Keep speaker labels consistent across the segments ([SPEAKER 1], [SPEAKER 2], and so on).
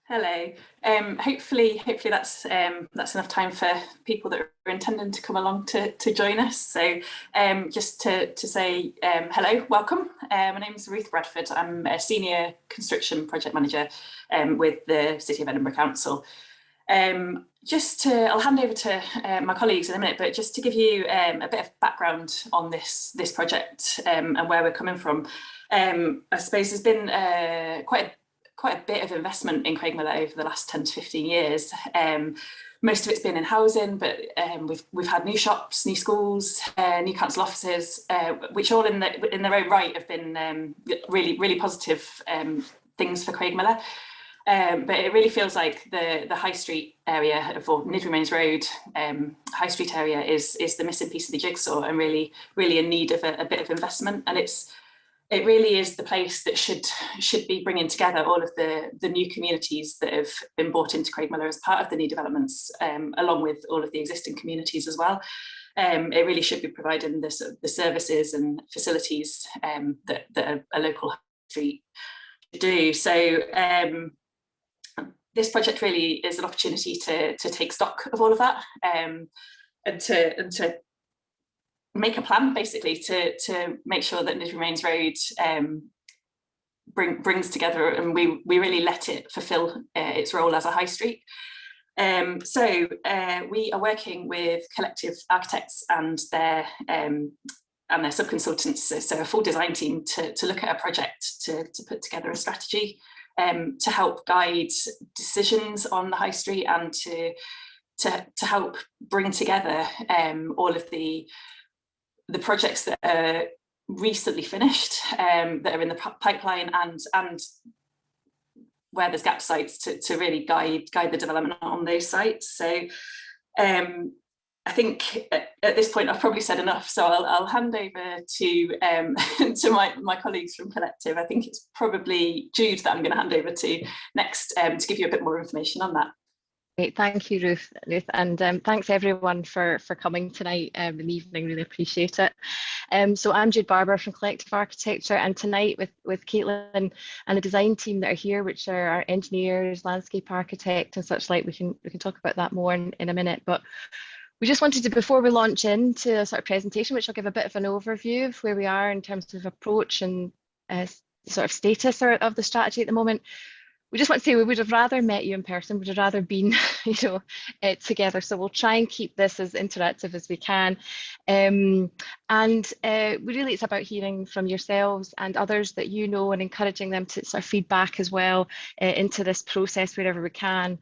[SPEAKER 1] Hello. Hopefully that's enough time for people that are intending to come along to join us. So just to say hello, welcome. My name is Ruth Bradford. I'm a senior construction project manager with the City of Edinburgh Council. I'll hand over to my colleagues in a minute, but just to give you a bit of background on this project and where we're coming from. I suppose there's been quite a bit of investment in Craigmillar over the last 10 to 15 years. Most of it's been in housing, but we've had new shops, new schools, new council offices, which all in their own right have been really positive things for Craigmillar. But it really feels like the High Street area, or Niddrie Mains Road High Street area, is the missing piece of the jigsaw, and really in need of a bit of investment. And it really is the place that should be bringing together all of the new communities that have been brought into Craigmillar as part of the new developments, along with all of the existing communities as well. It really should be providing the services and facilities that a local street do. So this project really is an opportunity to take stock of all of that, and to make a plan, basically, to make sure that Niddrie Mains Road brings together, and we really let it fulfil its role as a high street. So we are working with Collective Architects and their sub-consultants, so a full design team, to look at a project, to put together a strategy to help guide decisions on the high street, and to help bring together all of the projects that are recently finished, that are in the pipeline, and where there's gap sites, to really guide the development on those sites. So I think at this point I've probably said enough, so I'll hand over to to my colleagues from Collective. I think it's probably Jude that I'm going to hand over to next, to give you a bit more information on that.
[SPEAKER 2] Great, thank you, Ruth, and thanks everyone for coming tonight in the evening. Really appreciate it. So I'm Jude Barber from Collective Architecture, and tonight with Caitlin and the design team that are here, which are our engineers, landscape architect, and such like. We can talk about that more in a minute, but we just wanted to, before we launch into a sort of presentation, which will give a bit of an overview of where we are in terms of approach and sort of status of the strategy at the moment. We just want to say we would have rather met you in person, would have rather been, together. So we'll try and keep this as interactive as we can. Really, it's about hearing from yourselves and others that you know, and encouraging them to sort of feedback as well into this process wherever we can.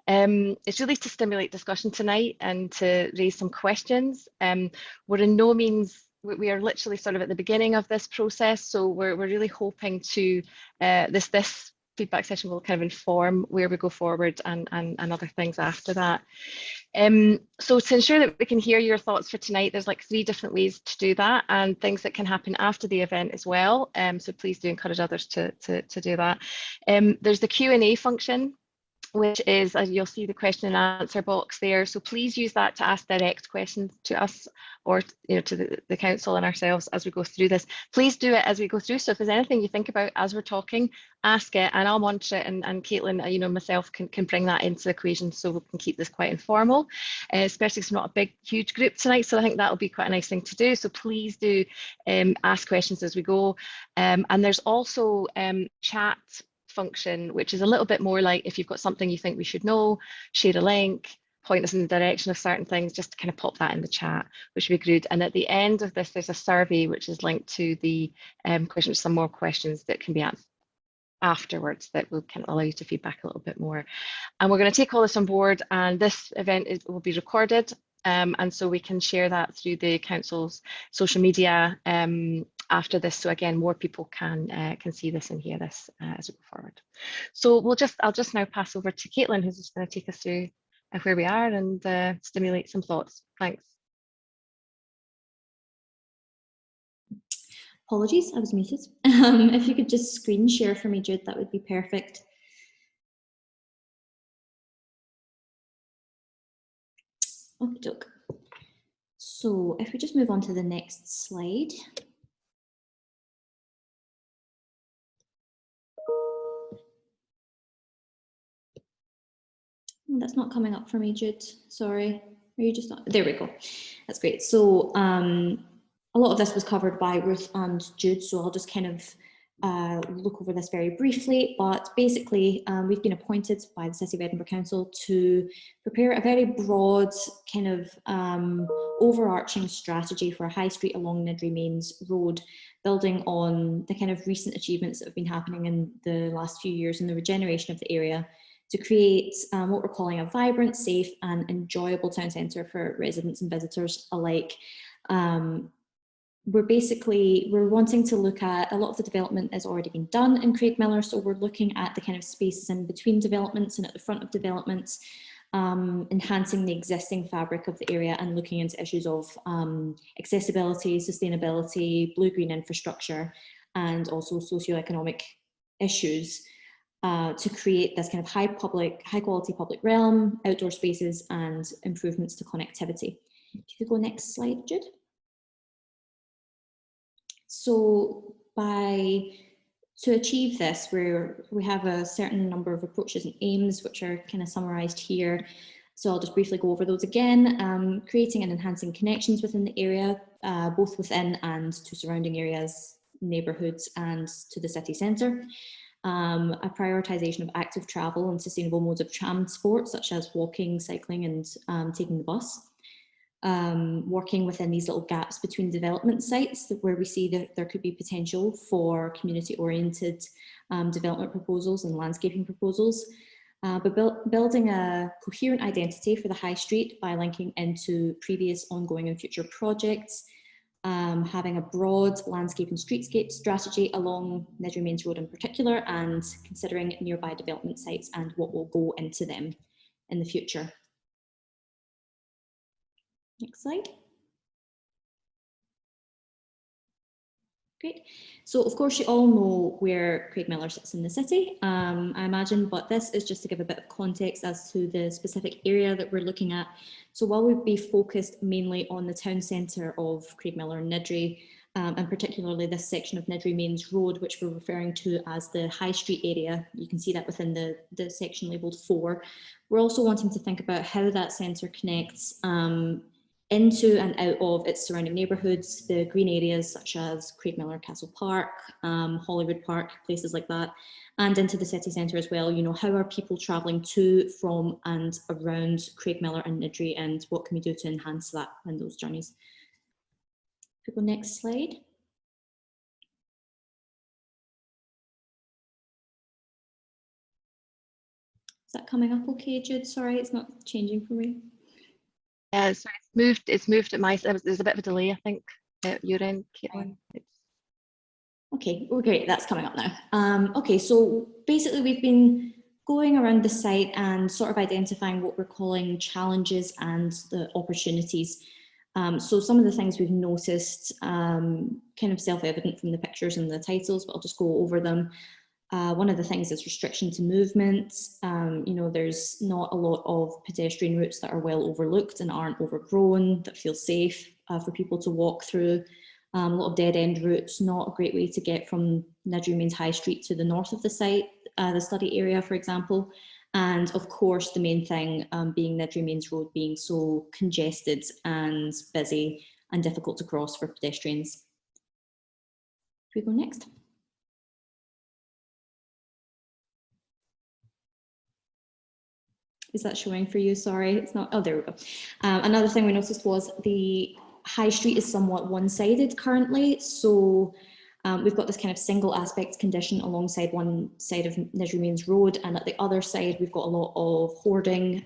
[SPEAKER 2] It's really to stimulate discussion tonight and to raise some questions. We're in no means, we are literally sort of at the beginning of this process, so we're really hoping to this feedback session will kind of inform where we go forward and other things after that. So to ensure that we can hear your thoughts for tonight, there's like 3 different ways to do that, and things that can happen after the event as well. So please do encourage others to do that. There's the Q&A function, which is, as you'll see, the question and answer box there. So please use that to ask direct questions to us, or to the council and ourselves as we go through this. Please do it as we go through. So if there's anything you think about as we're talking, ask it, and I'll monitor it, and Caitlin, myself can bring that into the equation, so we can keep this quite informal, especially because it's not a huge group tonight. So I think that will be quite a nice thing to do. So please do ask questions as we go. And there's also chat function, which is a little bit more like, if you've got something you think we should know, share a link, point us in the direction of certain things, just to kind of pop that in the chat, which would be good. And at the end of this, there's a survey which is linked to the questions, some more questions that can be asked afterwards that will kind of allow you to feedback a little bit more. And we're going to take all this on board, and this event will be recorded, and so we can share that through the council's social media after this, so again, more people can see this and hear this as we go forward. So I'll just now pass over to Caitlin, who's just going to take us through where we are and stimulate some thoughts. Thanks.
[SPEAKER 3] Apologies, I was muted. If you could just screen share for me, Jude, that would be perfect. Okie doke. So if we just move on to the next slide. That's not coming up for me, Jude. Sorry. Are you just not? There we go. That's great. So a lot of this was covered by Ruth and Jude, so I'll just kind of look over this very briefly. But basically, we've been appointed by the City of Edinburgh Council to prepare a very broad kind of overarching strategy for a high street along Niddrie Mains Road, building on the kind of recent achievements that have been happening in the last few years in the regeneration of the area, to create what we're calling a vibrant, safe and enjoyable town centre for residents and visitors alike. We're wanting to look at, a lot of the development has already been done in Craigmillar, so we're looking at the kind of spaces in between developments and at the front of developments, enhancing the existing fabric of the area and looking into issues of accessibility, sustainability, blue-green infrastructure, and also socioeconomic issues. To create this kind of high quality public realm, outdoor spaces and improvements to connectivity. If you could go next slide, Jude. So to achieve this, we have a certain number of approaches and aims, which are kind of summarised here. So I'll just briefly go over those again. Creating and enhancing connections within the area, both within and to surrounding areas, neighbourhoods and to the city centre. A prioritisation of active travel and sustainable modes of transport, such as walking, cycling and taking the bus. Working within these little gaps between development sites where we see that there could be potential for community-oriented development proposals and landscaping proposals. But building a coherent identity for the high street by linking into previous, ongoing and future projects. Having a broad landscape and streetscape strategy along Niddrie Mains Road in particular, and considering nearby development sites and what will go into them in the future. Next slide. Great. So of course you all know where Craigmillar sits in the city, I imagine, but this is just to give a bit of context as to the specific area that we're looking at. So while we'll be focused mainly on the town centre of Craigmillar and Niddrie, and particularly this section of Niddrie Mains Road, which we're referring to as the High Street area, you can see that within the section labelled 4. We're also wanting to think about how that centre connects into and out of its surrounding neighbourhoods, the green areas such as Craigmillar Castle Park, Hollywood Park, places like that, and into the city centre as well. You know, how are people travelling to, from and around Craigmillar and Niddrie, and what can we do to enhance that and those journeys? If we go next slide. Is that coming up okay, Jude? Sorry, it's not changing for me.
[SPEAKER 2] So it's moved at my, there's a bit of a delay, I think, at your end, Caitlin.
[SPEAKER 3] Okay, well, great, that's coming up now. Okay, so basically we've been going around the site and sort of identifying what we're calling challenges and the opportunities. So some of the things we've noticed, kind of self-evident from the pictures and the titles, but I'll just go over them. One of the things is restriction to movement. You know, there's not a lot of pedestrian routes that are well overlooked and aren't overgrown, that feel safe for people to walk through. A lot of dead end routes, not a great way to get from Niddrie Mains High Street to the north of the site, the study area, for example. And of course, the main thing being Niddrie Mains Road being so congested and busy and difficult to cross for pedestrians. Can we go next? Is that showing for you? Sorry, it's not. Oh, there we go. Another thing we noticed was the high street is somewhat one-sided currently. So we've got this kind of single aspect condition alongside one side of Niddrie Mains Road, and at the other side we've got a lot of hoarding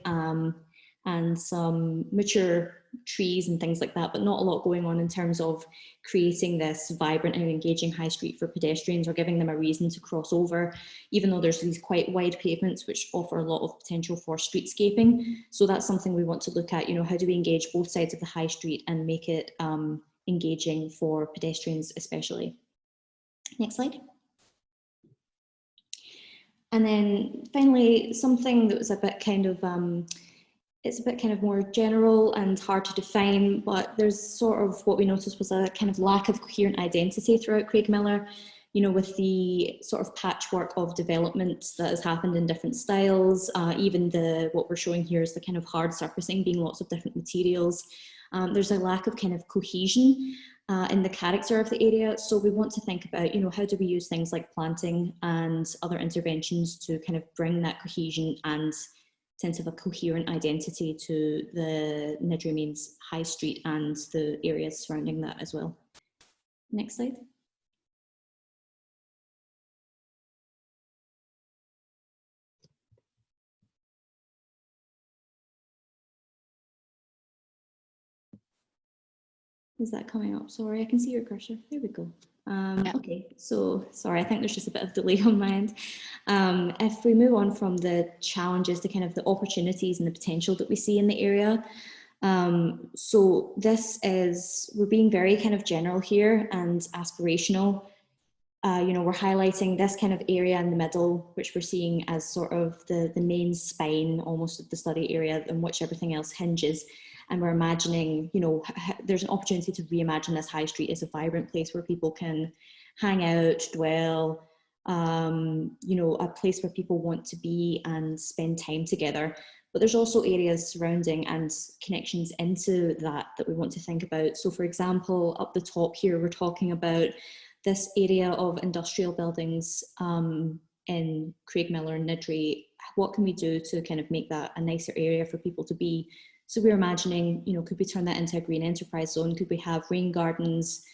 [SPEAKER 3] and some mature trees and things like that, but not a lot going on in terms of creating this vibrant and engaging high street for pedestrians or giving them a reason to cross over, even though there's these quite wide pavements which offer a lot of potential for streetscaping. So that's something we want to look at, you know, how do we engage both sides of the high street and make it engaging for pedestrians especially. Next slide. And then finally, something that was a bit kind of it's a bit kind of more general and hard to define, but there's sort of what we noticed was a kind of lack of coherent identity throughout Craigmillar. you know, with the sort of patchwork of development that has happened in different styles, even what we're showing here is the kind of hard surfacing being lots of different materials. There's a lack of kind of cohesion in the character of the area. So we want to think about, you know, how do we use things like planting and other interventions to kind of bring that cohesion and sense of a coherent identity to the Niddrie Mains High Street and the areas surrounding that as well. Next slide. Is that coming up? Sorry, I can see your cursor. There we go. Okay, so sorry, I think there's just a bit of delay on my end. If we move on from the challenges to kind of the opportunities and the potential that we see in the area. So this is, we're being very kind of general here and aspirational. You know, we're highlighting this kind of area in the middle, which we're seeing as sort of the main spine almost of the study area on which everything else hinges. And we're imagining, you know, there's an opportunity to reimagine this high street as a vibrant place where people can hang out, dwell, you know, a place where people want to be and spend time together. But there's also areas surrounding and connections into that we want to think about. So for example, up the top here, we're talking about this area of industrial buildings in Craigmillar and Niddrie. What can we do to kind of make that a nicer area for people to be? So we're imagining, you know, could we turn that into a green enterprise zone? Could we have rain gardens,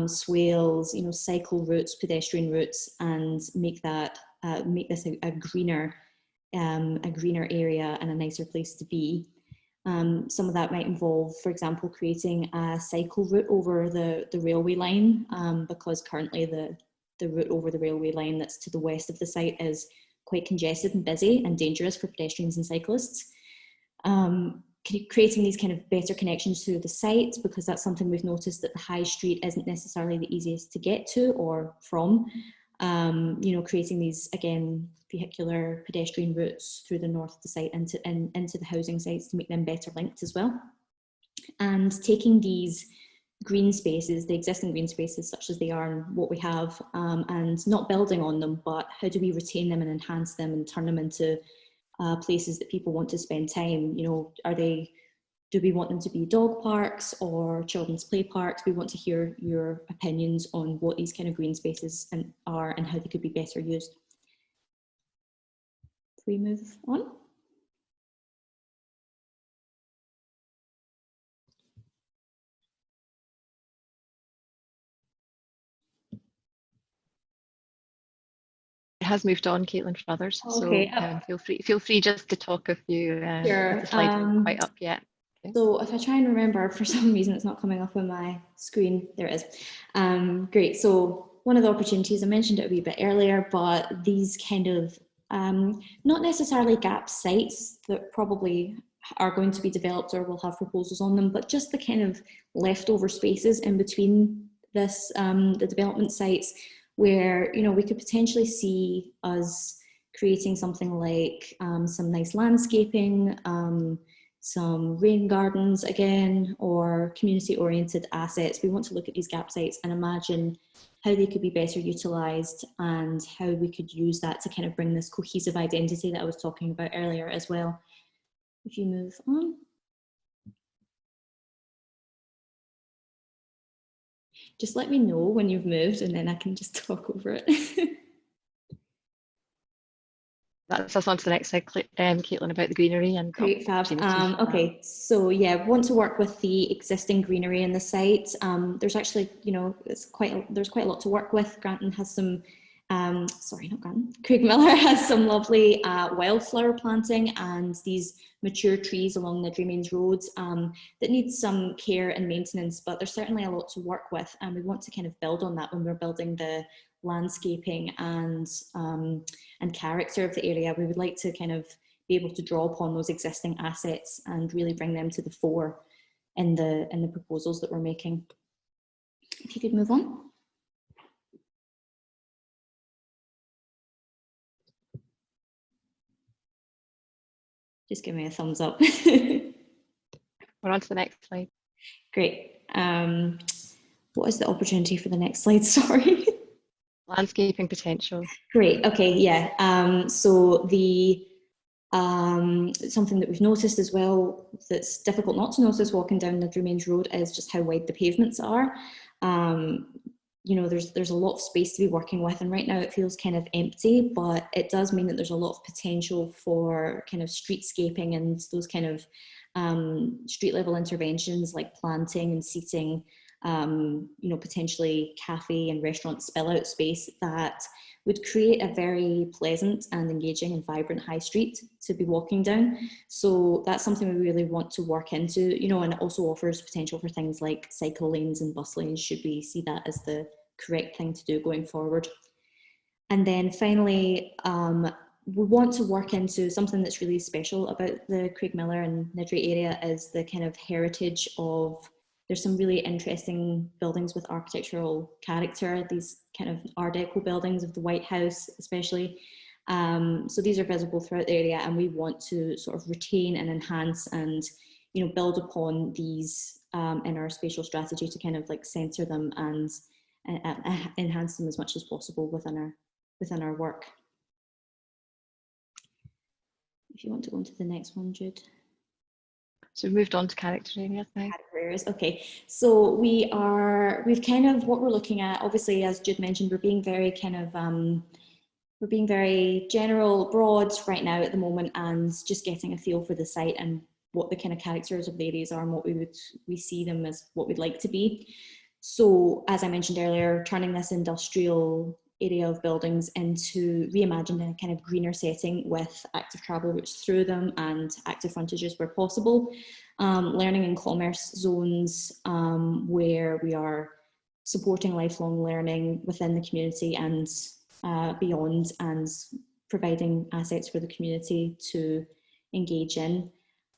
[SPEAKER 3] swales, you know, cycle routes, pedestrian routes, and make that make this a greener area and a nicer place to be? Some of that might involve, for example, creating a cycle route over the railway line, because currently the route over the railway line that's to the west of the site is quite congested and busy and dangerous for pedestrians and cyclists. Creating these kind of better connections to the site, because that's something we've noticed that the high street isn't necessarily the easiest to get to or from. You know, creating these, again, vehicular pedestrian routes through the north of the site into the housing sites to make them better linked as well. And taking these green spaces, the existing green spaces such as they are and what we have, and not building on them, but how do we retain them and enhance them and turn them into places that people want to spend time? You know, do we want them to be dog parks or children's play parks? We want to hear your opinions on what these kind of green spaces are and how they could be better used. If we move on.
[SPEAKER 2] It has moved on, Caitlin, for others.
[SPEAKER 3] Okay.
[SPEAKER 2] So feel free just to talk if you
[SPEAKER 3] Sure.
[SPEAKER 2] if the slides aren't quite up yet. Okay.
[SPEAKER 3] So if I try and remember, for some reason it's not coming up on my screen. There it is. Great. So one of the opportunities, I mentioned it a wee bit earlier, but these kind of not necessarily gap sites that probably are going to be developed or will have proposals on them, but just the kind of leftover spaces in between this the development sites, where, you know, we could potentially see us creating something like some nice landscaping, some rain gardens again, or community-oriented assets. We want to look at these gap sites and imagine how they could be better utilised and how we could use that to kind of bring this cohesive identity that I was talking about earlier as well. If you move on. Just let me know when you've moved and then I can just talk over it.
[SPEAKER 2] That's us on to the next slide, Caitlin, about the greenery and
[SPEAKER 3] Great, fab. Okay, so yeah, want to work with the existing greenery in the site. There's actually, you know, there's quite a lot to work with. Granton has some, sorry, not Granton, Craigmillar has some lovely wildflower planting and these mature trees along Niddrie Mains Road that need some care and maintenance, but there's certainly a lot to work with, and we want to kind of build on that when we're building the landscaping and character of the area. We would like to kind of be able to draw upon those existing assets and really bring them to the fore in the proposals that we're making. If you could move on. Just give me a thumbs up.
[SPEAKER 2] We're on to the next slide.
[SPEAKER 3] Great. What is the opportunity for the next slide? Sorry.
[SPEAKER 2] Landscaping potential.
[SPEAKER 3] Great. Okay. Yeah. So the something that we've noticed as well that's difficult not to notice walking down Niddrie Mains Road is just how wide the pavements are. You know, there's a lot of space to be working with, and right now it feels kind of empty, but it does mean that there's a lot of potential for kind of streetscaping and those kind of street level interventions like planting and seating, you know, potentially cafe and restaurant spill out space that would create a very pleasant and engaging and vibrant high street to be walking down. So that's something we really want to work into, you know, and it also offers potential for things like cycle lanes and bus lanes, should we see that as the correct thing to do going forward. And then finally, we want to work into something that's really special about the Craigmillar and Niddrie area is the kind of heritage of, there's some really interesting buildings with architectural character, these kind of Art Deco buildings of the White House especially. So these are visible throughout the area, and we want to sort of retain and enhance and, you know, build upon these in our spatial strategy to kind of like centre them and enhance them as much as possible within our work. If you want to go on to the next one, Jude.
[SPEAKER 2] So we moved on to character areas now.
[SPEAKER 3] Character areas, okay. So we've kind of, what we're looking at, obviously, as Jude mentioned, we're being very kind of, we're being very general, broad right now at the moment, and just getting a feel for the site and what the kind of characters of the areas are and what we see them as what we'd like to be. So as I mentioned earlier, turning this industrial area of buildings into reimagined in a kind of greener setting with active travel routes through them and active frontages where possible. Learning and commerce zones where we are supporting lifelong learning within the community and beyond, and providing assets for the community to engage in.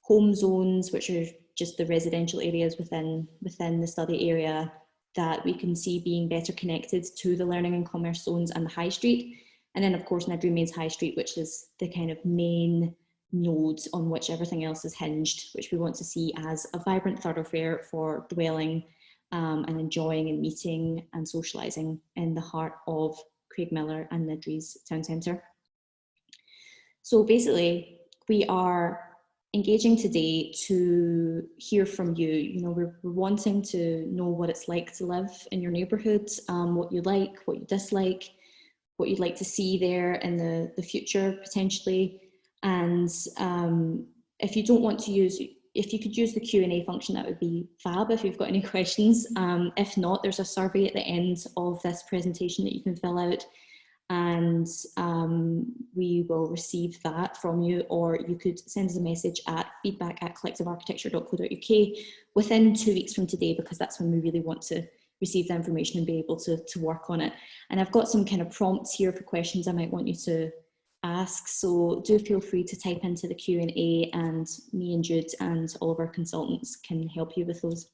[SPEAKER 3] Home zones, which are just the residential areas within the study area that we can see being better connected to the learning and commerce zones and the high street. And then of course Niddrie Mains High Street, which is the kind of main node on which everything else is hinged, which we want to see as a vibrant thoroughfare for dwelling and enjoying and meeting and socialising in the heart of Craigmillar and Niddrie's town centre. So basically we are engaging today to hear from you. You know, we're wanting to know what it's like to live in your neighbourhood, what you like, what you dislike, what you'd like to see there in the future potentially. And if you don't want to use, if you could use the Q&A function, that would be fab if you've got any questions. If not, there's a survey at the end of this presentation that you can fill out, and we will receive that from you, or you could send us a message at feedback@collectivearchitecture.co.uk within 2 weeks from today, because that's when we really want to receive the information and be able to work on it. And I've got some kind of prompts here for questions I might want you to ask, so do feel free to type into the Q&A, and me and Jude and all of our consultants can help you with those.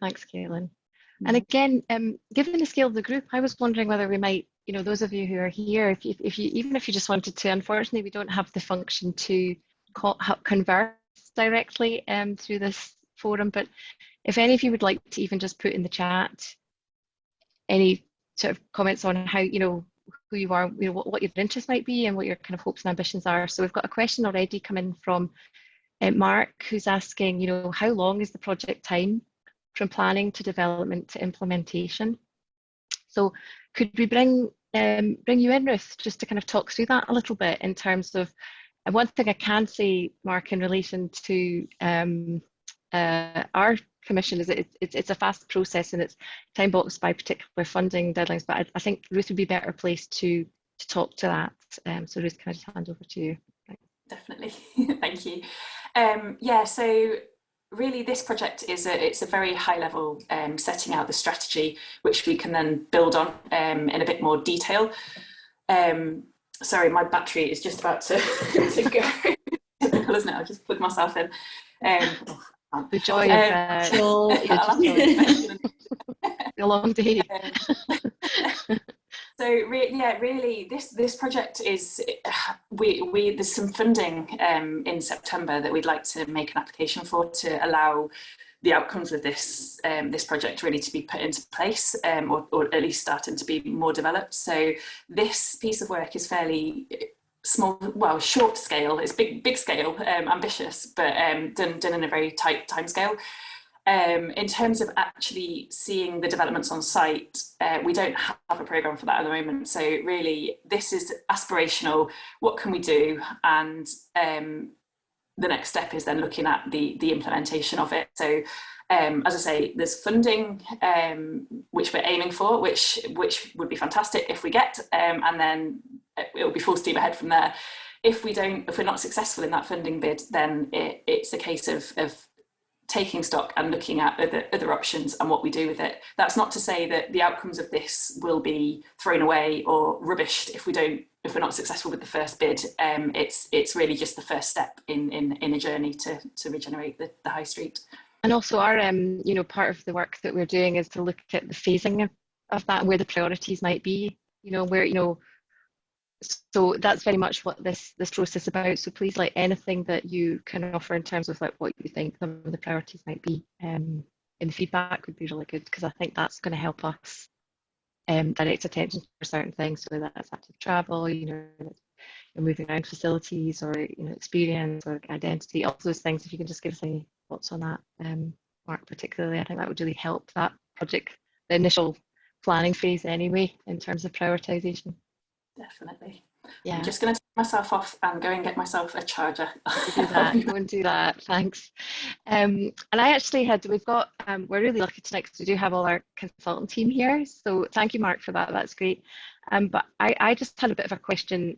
[SPEAKER 2] Thanks, Caitlin. And again, given the scale of the group, I was wondering whether we might, you know, those of you who are here, if you even if you just wanted to, unfortunately, we don't have the function to converse directly through this forum, but if any of you would like to even just put in the chat any sort of comments on how, you know, who you are, you know, what your interests might be and what your kind of hopes and ambitions are. So we've got a question already coming from Mark, who's asking, you know, how long is the project time from planning to development to implementation? So could we bring you in, Ruth, just to kind of talk through that a little bit in terms of, and one thing I can say, Mark, in relation to our commission is that it's a fast process and it's time boxed by particular funding deadlines, but I think Ruth would be better placed to talk to that. So Ruth, can I just hand over to you?
[SPEAKER 1] Definitely, thank you. Yeah, so really this project is it's a very high level setting out the strategy, which we can then build on in a bit more detail. Sorry, my battery is just about to go. Typical, isn't it? I'll just plug myself in.
[SPEAKER 2] The joy of a long day.
[SPEAKER 1] So yeah, really, this project is there's some funding in September that we'd like to make an application for to allow the outcomes of this this project really to be put into place, or at least starting to be more developed. So this piece of work is fairly small, well, short scale. It's big scale, ambitious, but done in a very tight time scale. In terms of actually seeing the developments on site, we don't have a programme for that at the moment. So really, this is aspirational. What can we do? And the next step is then looking at the implementation of it. So as I say, there's funding which we're aiming for, which would be fantastic if we get, and then it will be full steam ahead from there. If we're not successful in that funding bid, then it's a case of taking stock and looking at other options and what we do with it. That's not to say that the outcomes of this will be thrown away or rubbished if we're not successful with the first bid. It's really just the first step in a journey to regenerate the high street.
[SPEAKER 2] And also our part of the work that we're doing is to look at the phasing of that, where the priorities might be, so that's very much what this process is about. So please, like, anything that you can offer in terms of like what you think some of the priorities might be in the feedback would be really good, because I think that's going to help us direct attention for certain things, whether that's active travel, moving around facilities, or experience or identity, all those things. If you can just give us any thoughts on that, Mark, particularly, I think that would really help that project, the initial planning phase anyway, in terms of prioritization.
[SPEAKER 1] Definitely.
[SPEAKER 2] Yeah.
[SPEAKER 1] I'm just going to take myself off and go and get myself a charger.
[SPEAKER 2] Do that. Go and do that. Thanks. And we've got, we're really lucky tonight because we do have all our consultant team here. So thank you, Mark, for that. That's great. But I just had a bit of a question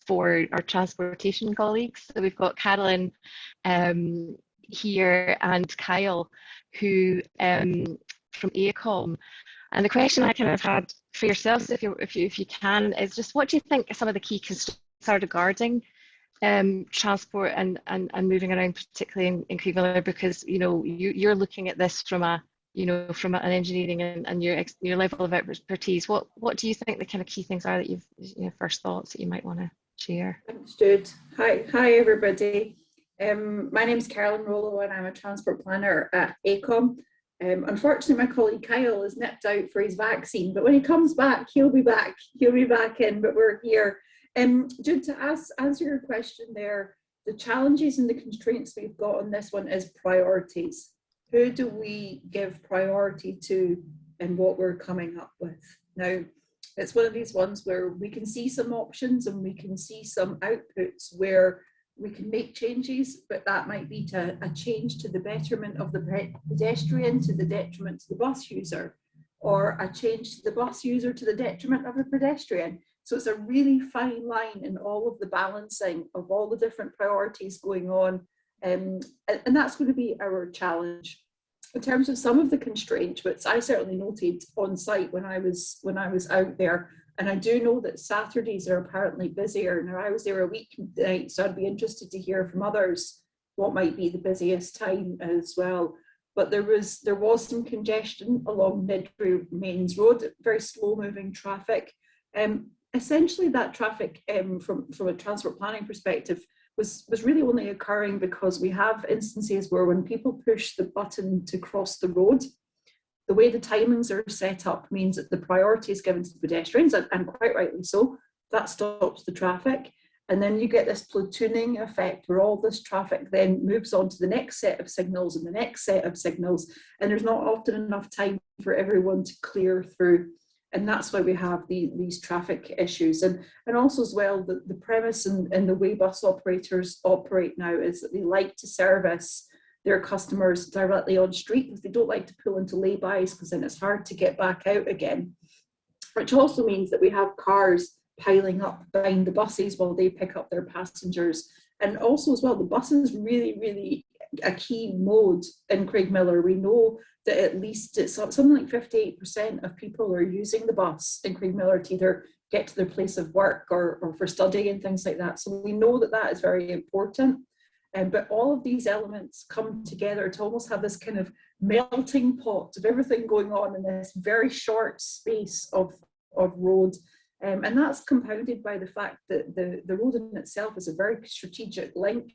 [SPEAKER 2] for our transportation colleagues. So we've got Carolyn here and Kyle, who from AECOM. And the question I kind of had for yourselves, if you can, is just what do you think some of the key constraints are regarding transport and moving around, particularly in Craigmillar, because you're looking at this from an engineering and your level of expertise. What do you think the kind of key things are that you've first thoughts that you might want to share?
[SPEAKER 4] Thanks, Jude. Hi everybody. My name's Carolyn Rollo and I'm a transport planner at AECOM. Unfortunately, my colleague Kyle is nipped out for his vaccine, but when he comes back, he'll be back in, but we're here. Jude, to answer your question there, the challenges and the constraints we've got on this one is priorities. Who do we give priority to and what we're coming up with? Now, it's one of these ones where we can see some options and we can see some outputs where we can make changes, but that might be a change to the betterment of the pedestrian to the detriment to the bus user, or a change to the bus user to the detriment of the pedestrian. So it's a really fine line in all of the balancing of all the different priorities going on. And that's going to be our challenge. In terms of some of the constraints, which I certainly noted on site when I was out there, and I do know that Saturdays are apparently busier. Now, I was there a weeknight, so I'd be interested to hear from others what might be the busiest time as well. But there was some congestion along Niddrie Mains Road, very slow moving traffic. Essentially, that traffic from a transport planning perspective was really only occurring because we have instances where when people push the button to cross the road, the way the timings are set up means that the priority is given to the pedestrians, and quite rightly so. That stops the traffic. And then you get this platooning effect where all this traffic then moves on to the next set of signals and the next set of signals. And there's not often enough time for everyone to clear through. And that's why we have these traffic issues. And also as well, the premise and the way bus operators operate now is that they like to service their customers directly on street because they don't like to pull into lay-bys because then it's hard to get back out again, which also means that we have cars piling up behind the buses while they pick up their passengers. And also as well, the bus is really, really a key mode in Craigmillar. We know that at least it's something like 58% of people are using the bus in Craigmillar to either get to their place of work or for study and things like that. So we know that that is very important. But all of these elements come together to almost have this kind of melting pot of everything going on in this very short space of road. And that's compounded by the fact that the road in itself is a very strategic link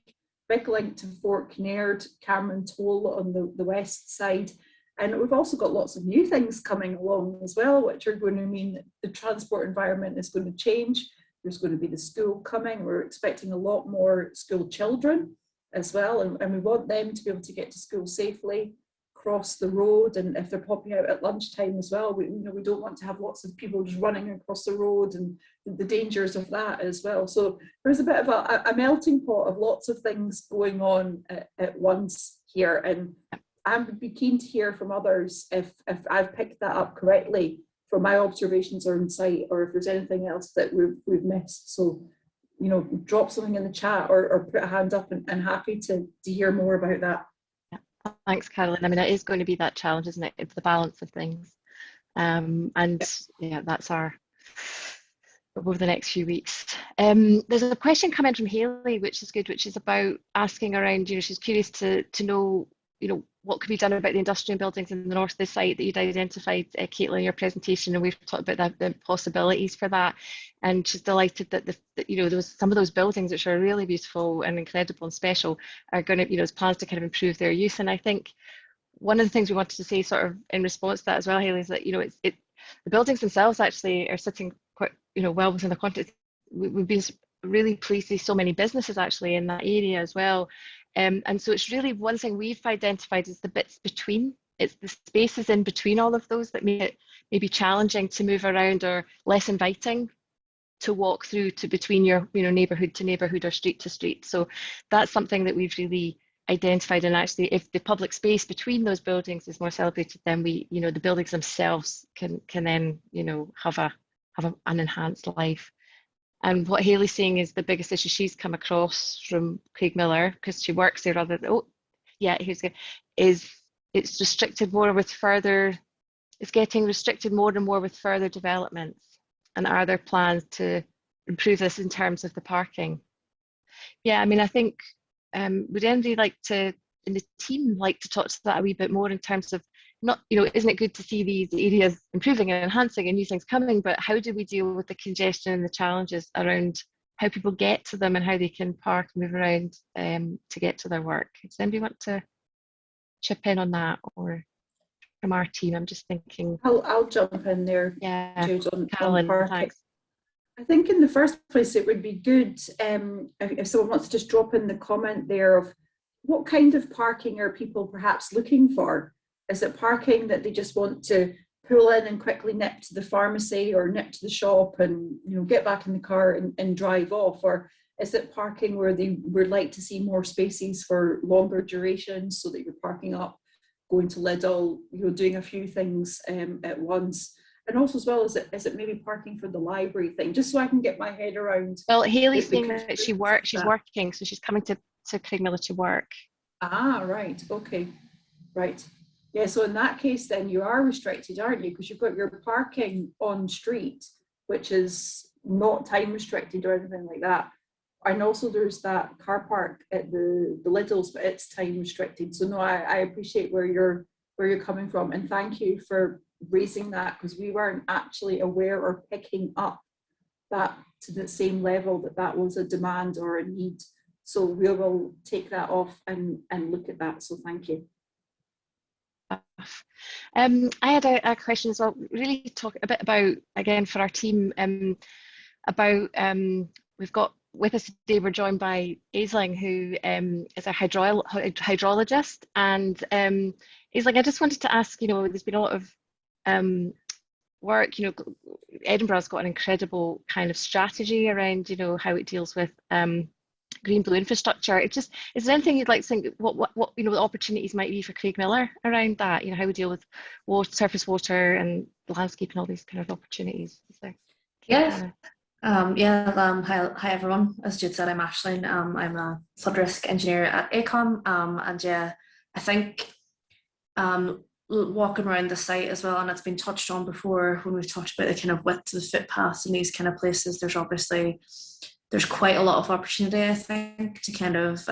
[SPEAKER 4] big link to Fort Kinnaird, Cameron Toll on the west side. And we've also got lots of new things coming along as well, which are going to mean that the transport environment is going to change. There's going to be the school coming. We're expecting a lot more school children as well. And we want them to be able to get to school safely, cross the road. And if they're popping out at lunchtime as well, we don't want to have lots of people just running across the road and the dangers of that as well. So there's a bit of a melting pot of lots of things going on at once here. And I would be keen to hear from others if I've picked that up correctly from my observations or insight, or if there's anything else that we've missed. So, drop something in the chat or put a hand up, and happy to hear more about that.
[SPEAKER 2] Yeah. Thanks, Carolyn. I mean, it is going to be that challenge, isn't it? It's the balance of things. Yeah, that's our over the next few weeks. There's a question coming from Hayley, which is good, which is about asking around, she's curious to know, what could be done about the industrial buildings in the north of the site that you'd identified, Caitlin, in your presentation, and we've talked about the possibilities for that. And she's delighted that some of those buildings, which are really beautiful and incredible and special, are going to, there's plans to kind of improve their use. And I think one of the things we wanted to say, sort of in response to that as well, Hayley, is that the buildings themselves actually are sitting quite well within the context. We've been really pleased to see so many businesses actually in that area as well. And so it's really one thing we've identified is the bits between. It's the spaces in between all of those that make it maybe challenging to move around or less inviting to walk through to between your neighbourhood to neighbourhood or street to street. So that's something that we've really identified. And actually, if the public space between those buildings is more celebrated, then the buildings themselves can then have an enhanced life. And what Hayley's saying is the biggest issue she's come across from Craigmillar, because she works there is it's restricted more with further, it's getting restricted more and more with further developments. And are there plans to improve this in terms of the parking? Yeah, I mean, I think would anybody in the team like to talk to that a wee bit more in terms of not, isn't it good to see these areas improving and enhancing and new things coming, but how do we deal with the congestion and the challenges around how people get to them and how they can park and move around to get to their work? Does anybody want to chip in on that, or from our team? I'm just thinking.
[SPEAKER 4] I'll jump in there.
[SPEAKER 2] Yeah,
[SPEAKER 4] Jude, on
[SPEAKER 2] Carolyn,
[SPEAKER 4] parking.
[SPEAKER 2] thanks.
[SPEAKER 4] I think in the first place it would be good if someone wants to just drop in the comment there of what kind of parking are people perhaps looking for. Is it parking that they just want to pull in and quickly nip to the pharmacy or nip to the shop and get back in the car and drive off? Or is it parking where they would like to see more spaces for longer durations, so that you're parking up, going to Lidl, doing a few things at once? And also as well, is it maybe parking for the library thing, just so I can get my head around.
[SPEAKER 2] Well, Hayley's saying that she's working, so she's coming to Craigmillar to work.
[SPEAKER 4] Ah, right, okay, right. Yeah, so in that case, then you are restricted, aren't you? Because you've got your parking on street, which is not time restricted or anything like that. And also there's that car park at the Lidl's, but it's time restricted. So no, I appreciate where you're coming from, and thank you for raising that, because we weren't actually aware or picking up that to the same level that was a demand or a need. So we will take that off and look at that. So thank you.
[SPEAKER 2] I had a question as well, really talk a bit about, again, for our team, about, we've got with us today, we're joined by Aisling, who is a hydrologist. And Aisling, I just wanted to ask, there's been a lot of work, Edinburgh's got an incredible kind of strategy around, how it deals with green blue infrastructure. Is there anything you'd like to think what the opportunities might be for Craigmillar around that? How we deal with surface water and landscape and all these kind of opportunities? Is there?
[SPEAKER 5] Yeah. Hi everyone. As Jude said, I'm Aisling. I'm a flood risk engineer at AECOM, and yeah, I think walking around the site as well, and it's been touched on before when we've talked about the kind of width of the footpaths and these kind of places. There's quite a lot of opportunity, I think, to kind of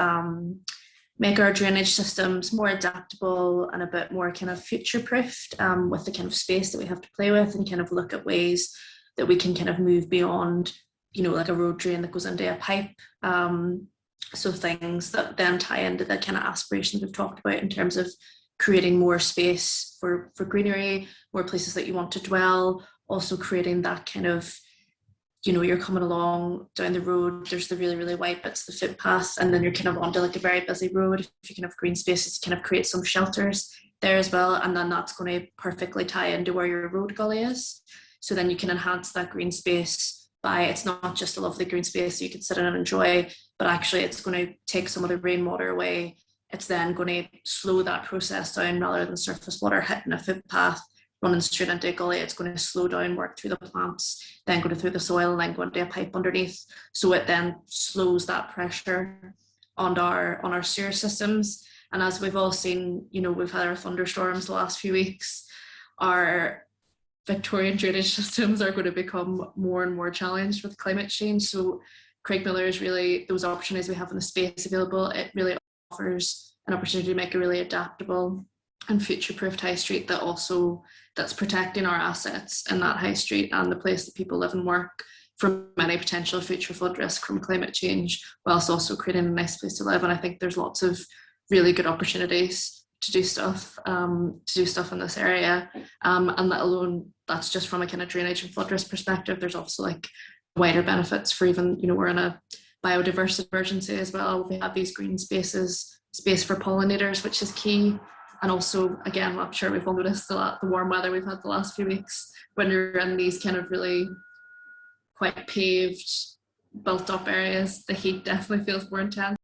[SPEAKER 5] make our drainage systems more adaptable and a bit more kind of future-proofed with the kind of space that we have to play with, and kind of look at ways that we can kind of move beyond, like a road drain that goes into a pipe, So things that then tie into the kind of aspirations we've talked about in terms of creating more space for greenery, more places that you want to dwell, also creating that kind of, you know, you're coming along down the road, there's the really, really wide bits, the footpath, and then you're kind of onto like a very busy road. If you can have green spaces, kind of create some shelters there as well, and then that's going to perfectly tie into where your road gully is. So then you can enhance that green space by, it's not just a lovely green space you can sit in and enjoy, but actually it's going to take some of the rainwater away. It's then going to slow that process down rather than surface water hitting a footpath, running straight into a gully. It's going to slow down, work through the plants, then go through the soil, and then go into a pipe underneath. So it then slows that pressure on our sewer systems. And as we've all seen, you know, we've had our thunderstorms the last few weeks. Our Victorian drainage systems are going to become more and more challenged with climate change. So Craigmillar is really, those opportunities we have in the space available, it really offers an opportunity to make a really adaptable and future-proofed high street that's protecting our assets in that high street and the place that people live and work from any potential future flood risk from climate change, whilst also creating a nice place to live. And I think there's lots of really good opportunities to do stuff in this area, and let alone that's just from a kind of drainage and flood risk perspective. There's also like wider benefits for even, you know, we're in a biodiversity emergency as well. We have these green spaces, space for pollinators, which is key. And also, again, I'm sure we've all noticed the warm weather we've had the last few weeks. When you're in these kind of really quite paved, built up areas, the heat definitely feels more intense.